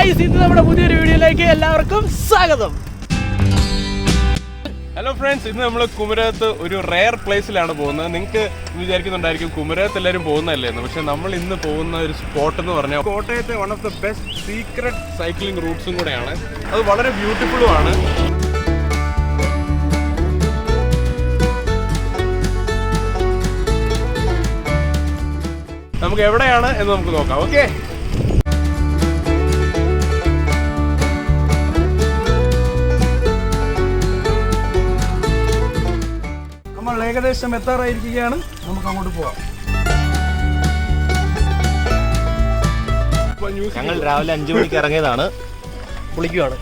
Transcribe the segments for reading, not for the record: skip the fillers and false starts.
Guys, ഇന്ന് നമ്മുടെ പുതിയൊരു വീഡിയോയിലേക്ക് എല്ലാവർക്കും സ്വാഗതം. ഹലോ ഫ്രണ്ട്സ്, ഇന്ന് നമ്മൾ കുമരകത്ത് ഒരു റെയർ പ്ലേസിലാണ് പോകുന്നത്. നിങ്ങൾക്ക് വിചാരിക്കുന്നുണ്ടായിരിക്കും കുമരകത്ത് എല്ലാവരും പോകുന്നതല്ലേ എന്ന്. പക്ഷെ നമ്മൾ ഇന്ന് പോകുന്ന ഒരു സ്പോട്ട് എന്ന് പറഞ്ഞാൽ കോട്ടയത്തെ one of the best secret cycling റൂട്ട്സും കൂടെയാണ്. അത് വളരെ ബ്യൂട്ടിഫുള്ളും ആണ്. നമുക്ക് എവിടെയാണ് എന്ന് നമുക്ക് നോക്കാം. ഓക്കെ, നമ്മൾ ഏകദേശം എത്താറായിരിക്കുകയാണ്. നമുക്ക് അങ്ങോട്ട് പോവാം. ഞങ്ങൾ രാവിലെ 5 മണിക്ക് ഇറങ്ങിയതാണ്. കുളിക്കുവാണ്.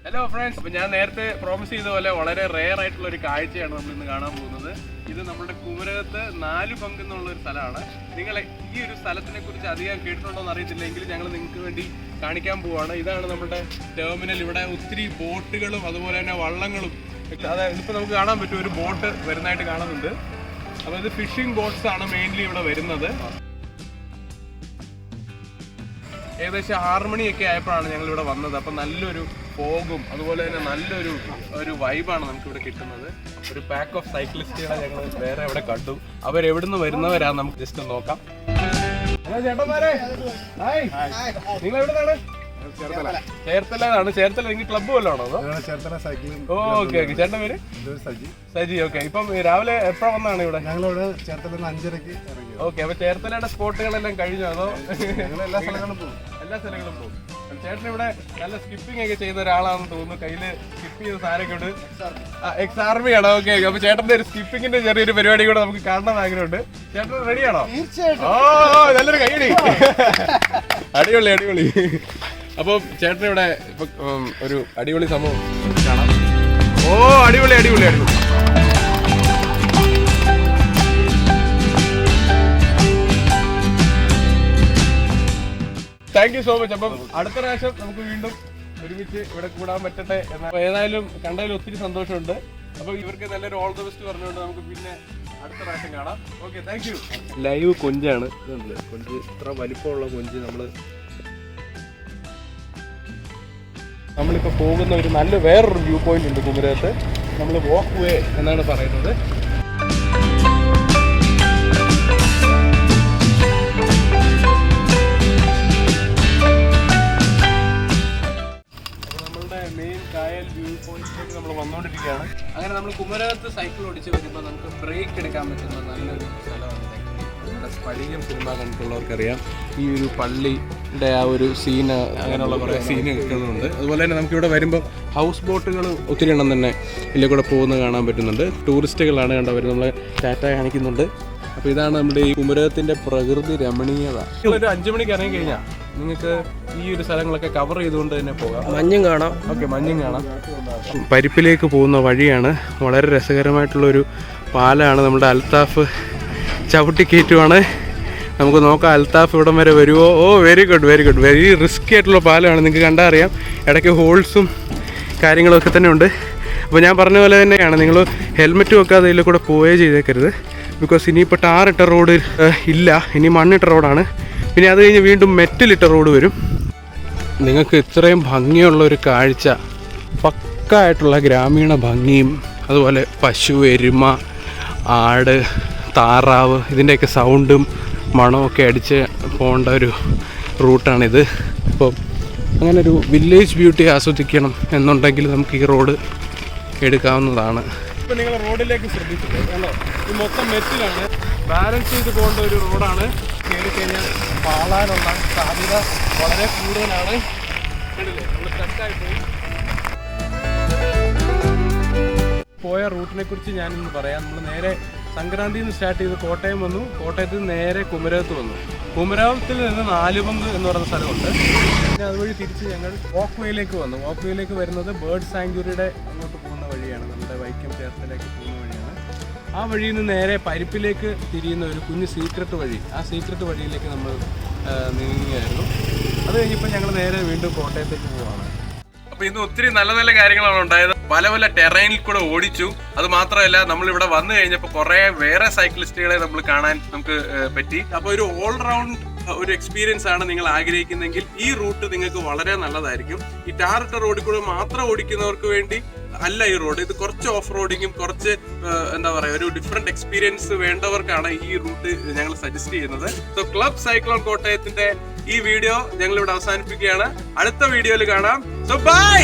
ഹലോ ഫ്രണ്ട്സ്, അപ്പോൾ ഞാൻ നേരത്തെ പ്രോമിസ് ചെയ്ത പോലെ വളരെ റെയർ ആയിട്ടുള്ള ഒരു കാഴ്ചയാണ് നമ്മൾ ഇന്ന് കാണാൻ പോകുന്നത്. ഇത് നമ്മുടെ കുമരകത്ത് 4 പങ്ക് എന്നുള്ള ഒരു സ്ഥലമാണ്. നിങ്ങൾ ഈ ഒരു സ്ഥലത്തിനെ കുറിച്ച് അധികം കേട്ടിട്ടുണ്ടോ എന്ന് അറിയത്തില്ലെങ്കിൽ ഞങ്ങൾ നിങ്ങൾക്ക് വേണ്ടി കാണിക്കാൻ പോവാണ്. ഇതാണ് നമ്മുടെ ടെർമിനൽ. ഇവിടെ ഒത്തിരി ബോട്ടുകളും അതുപോലെ തന്നെ വള്ളങ്ങളും, അതായത് ഇപ്പോൾ നമുക്ക് കാണാൻ പറ്റും ഒരു ബോട്ട് വരുന്നതായിട്ട് കാണുന്നുണ്ട്. അപ്പോൾ ഇത് ഫിഷിംഗ് ബോട്ട്സ് ആണ് മെയിൻലി ഇവിടെ വരുന്നത്. ഏകദേശം 6 മണിയൊക്കെ ആയപ്പോഴാണ് ഞങ്ങൾ ഇവിടെ വന്നത്. അപ്പം നല്ലൊരു ഫോഗും അതുപോലെ തന്നെ നല്ലൊരു വൈബാണ് നമുക്കിവിടെ കിട്ടുന്നത്. ഒരു പാക്ക് ഓഫ് സൈക്ലിസ്റ്റുകളെ ഞങ്ങൾ വേറെ എവിടെ കണ്ടു. അവരെവിടുന്ന് വരുന്നവരാണ് നമുക്ക് ജസ്റ്റ് ഒന്ന് നോക്കാം. ചേട്ടന്മാരെ, നിങ്ങൾ എവിടുന്നാണ്? ചേർത്തലാണ്. ചേർത്തല നിങ്ങൾ ക്ലബ്ബ് വല്ലതാണോ? Okay okay. ചേട്ടൻ്റെ പേര് സജി. ഓക്കെ. ഇപ്പം രാവിലെ എപ്പോഴാ വന്നാണ് ഇവിടെ? ഞങ്ങളിവിടെ ചേർത്തല 5:30 ഇറങ്ങി. ഓക്കെ. അപ്പൊ ചേർത്തലയുടെ സ്പോട്ടുകളെല്ലാം കഴിഞ്ഞോ അതോ? എല്ലാ സ്ഥലങ്ങളും പോകും. എല്ലാ സ്ഥലങ്ങളും പോകും. ചേട്ടൻ ഇവിടെ നല്ല സ്കിപ്പിംഗ് ഒക്കെ ചെയ്യുന്ന ഒരാളാണെന്ന് തോന്നുന്നു. കയ്യില് സ്കിപ്പ് ചെയ്ത സാധനമൊക്കെ ഉണ്ട്. എക്സ് ആർമി ആണോ? ഓക്കെ. അപ്പൊ ചേട്ടന്റെ ഒരു സ്കിപ്പിങ്ങിന്റെ ചെറിയൊരു പരിപാടി കൂടെ നമുക്ക് കാണണം ആഗ്രഹമുണ്ട്. ചേട്ടൻ റെഡിയാണോ? തീർച്ചയായിട്ടും. ഓ, നല്ലൊരു കൈയടി. അടിപൊളി അടിപൊളി. അപ്പം ചേട്ടൻ ഇവിടെ ഇപ്പൊ ഒരു അടിപൊളി സംഭവം കാണാം. ഓ, അടിപൊളി അടിപൊളി അടിപൊളി. Thank you so much. അപ്പം അടുത്ത പ്രാവശ്യം നമുക്ക് വീണ്ടും ഒരുമിച്ച് ഇവിടെ കൂടാൻ പറ്റട്ടെ. ഏതായാലും കണ്ടതിൽ ഒത്തിരി സന്തോഷമുണ്ട്. അപ്പൊ ഇവർക്ക് നല്ലൊരു ഓൾ ദ ബെസ്റ്റ് പറഞ്ഞുകൊണ്ട് നമുക്ക് പിന്നെ അടുത്ത പ്രാവശ്യം കാണാം. Okay, thank you. ലൈവ് കൊഞ്ചാണ്. ഇതുണ്ട് കൊഞ്ച്, ഇത്ര വലിപ്പമുള്ള കൊഞ്ച്. നമ്മളിപ്പോൾ പോകുന്ന ഒരു വേറൊരു വ്യൂ പോയിന്റ് ഉണ്ട് കുമരകത്ത്. നമ്മൾ വാക്ക് വേ എന്നാണ് പറയുന്നത്. മെയിൻ കായൽ വ്യൂ പോയിന്റിലേക്ക് നമ്മൾ വന്നുകൊണ്ടിരിക്കുകയാണ്. അങ്ങനെ നമ്മൾ കുമരകത്ത് സൈക്കിൾ ഓടിച്ച് വരുമ്പോൾ നമുക്ക് ബ്രേക്ക് എടുക്കാൻ പറ്റുന്ന നല്ലൊരു സ്ഥലമാണ്. നമ്മുടെ സ്ഫടികം സിനിമ കണ്ടിട്ടുള്ളവർക്കറിയാം ഈ ഒരു പള്ളിയുടെ ആ ഒരു സീന്, അങ്ങനെയുള്ള കുറേ സീനുകളുണ്ട്. അതുപോലെ തന്നെ നമുക്കിവിടെ വരുമ്പോൾ ഹൗസ് ബോട്ടുകൾ ഒത്തിരി എണ്ണം തന്നെ ഇതിലെ കൂടെ പോകുന്നത് കാണാൻ പറ്റുന്നുണ്ട്. ടൂറിസ്റ്റുകളാണ് കണ്ടവർ നമ്മളെ ടാറ്റ കാണിക്കുന്നുണ്ട്. അപ്പോൾ ഇതാണ് നമ്മുടെ ഈ കുമരകത്തിൻ്റെ പ്രകൃതി രമണീയത. ഒരു 5 മണിക്ക് ഇറങ്ങി കഴിഞ്ഞാൽ നിങ്ങൾക്ക് ഈ ഒരു സ്ഥലങ്ങളൊക്കെ കവർ ചെയ്തുകൊണ്ട് തന്നെ പോകാം. മഞ്ഞും കാണാം. ഓക്കെ, മഞ്ഞും കാണാം. പരിപ്പിലേക്ക് പോകുന്ന വഴിയാണ്. വളരെ രസകരമായിട്ടുള്ളൊരു പാലമാണ്. നമ്മുടെ അൽത്താഫ് ചവിട്ടി കയറ്റുവാണ്. നമുക്ക് നോക്കാം അൽത്താഫ് ഇവിടം വരെ വരുമോ. ഓ, very good very good. Very risky ആയിട്ടുള്ള പാലമാണ്. നിങ്ങൾക്ക് കണ്ടാൽ അറിയാം, ഇടയ്ക്ക് ഹോൾസും കാര്യങ്ങളൊക്കെ തന്നെ ഉണ്ട്. അപ്പോൾ ഞാൻ പറഞ്ഞ പോലെ തന്നെയാണ്, നിങ്ങൾ ഹെൽമെറ്റ് വെക്കാതെ ഇതിൽ കൂടെ പോവുകയേ ചെയ്തേക്കരുത്. ബിക്കോസ് ഇനിയിപ്പോൾ ടാറിട്ട റോഡ് ഇല്ല, ഇനി മണ്ണിട്ട റോഡാണ്. പിന്നെ അത് കഴിഞ്ഞ് വീണ്ടും മെറ്റലിട്ട റോഡ് വരും. നിങ്ങൾക്ക് ഇത്രയും ഭംഗിയുള്ളൊരു കാഴ്ച, പക്കായിട്ടുള്ള ഗ്രാമീണ ഭംഗിയും അതുപോലെ പശു, എരുമ, ആട്, താറാവ്, ഇതിൻ്റെയൊക്കെ സൗണ്ടും മണമൊക്കെ അടിച്ച് പോകേണ്ട ഒരു റൂട്ടാണിത്. അപ്പോൾ അങ്ങനെ ഒരു വില്ലേജ് ബ്യൂട്ടി ആസ്വദിക്കണം എന്നുണ്ടെങ്കിൽ നമുക്ക് ഈ റോഡ് എടുക്കാവുന്നതാണ്. ഇപ്പം നിങ്ങൾ റോഡിലേക്ക് ശ്രദ്ധിച്ചില്ലേ? അല്ലോ, ഇത് മൊത്തം മെറ്റിലാണ്. ബാലൻസ് ചെയ്ത് പോകേണ്ട ഒരു റോഡാണ്. കയറി കഴിഞ്ഞാൽ പാളാനുള്ള സാധ്യത വളരെ കൂടുതലാണ്. കണ്ടില്ലേ, നമ്മൾ സ്റ്റക്കായി പോയ റൂട്ടിനെ കുറിച്ച് ഞാനിന്ന് പറയാം. നമ്മൾ നേരെ സംക്രാന്തിയിൽ നിന്ന് സ്റ്റാർട്ട് ചെയ്ത് കോട്ടയം വന്നു. കോട്ടയത്ത് നിന്ന് നേരെ കുമരകത്ത് വന്നു. കുമരകത്തിൽ നിന്ന് 4 പങ്ക് എന്ന് പറയുന്ന സ്ഥലമുണ്ട്. പിന്നെ അതുവഴി തിരിച്ച് ഞങ്ങൾ വാക്ക് വേയിലേക്ക് വന്നു. വാക്ക് വേയിലേക്ക് വരുന്നത് ബേർഡ് സാങ്ച്വറിയുടെ അങ്ങോട്ട് പോകുന്ന വഴിയാണ്. നമ്മുടെ വൈക്കം ചേർത്തലേക്ക് പോകുന്ന വഴിയാണ്. ആ വഴിയിൽ നിന്ന് നേരെ പരിപ്പിലേക്ക് തിരിയുന്ന ഒരു കുഞ്ഞ് സീക്രട്ട് വഴി. ആ സീക്രട്ട് വഴിയിലേക്ക് നമ്മൾ നീങ്ങുകയായിരുന്നു. അത് കഴിഞ്ഞപ്പോൾ ഞങ്ങൾ നേരെ വീണ്ടും കോട്ടയത്തേക്ക് പോവാണ്. അപ്പോൾ ഇന്ന് ഒത്തിരി നല്ല നല്ല കാര്യങ്ങളാണ് ഉണ്ടായത്. പല പല ടെറൈനിൽ കൂടെ ഓടിച്ചു. അത് മാത്രമല്ല നമ്മൾ ഇവിടെ വന്നു കഴിഞ്ഞപ്പോൾ കുറെ വേറെ സൈക്ലിസ്റ്റുകളെ നമ്മൾ കാണാൻ നമുക്ക് പറ്റി. അപ്പൊ ഒരു ഓൾറൗണ്ട് ഒരു എക്സ്പീരിയൻസ് ആണ് നിങ്ങൾ ആഗ്രഹിക്കുന്നെങ്കിൽ ഈ റൂട്ട് നിങ്ങൾക്ക് വളരെ നല്ലതായിരിക്കും. ഈ ടാറിട്ട റോഡിൽ കൂടെ മാത്രം ഓടിക്കുന്നവർക്ക് വേണ്ടി അല്ല ഈ റോഡ്. ഇത് കുറച്ച് ഓഫ് റോഡിങ്ങും കുറച്ച് എന്താ പറയുക ഒരു ഡിഫറെന്റ് എക്സ്പീരിയൻസ് വേണ്ടവർക്കാണ് ഈ റൂട്ട് ഞങ്ങൾ സജസ്റ്റ് ചെയ്യുന്നത്. സോ ക്ലബ് സൈക്ലോൺ കോട്ടയത്തിന്റെ ഈ വീഡിയോ ഞങ്ങൾ ഇവിടെ അവസാനിപ്പിക്കുകയാണ്. അടുത്ത വീഡിയോയിൽ കാണാം. So by.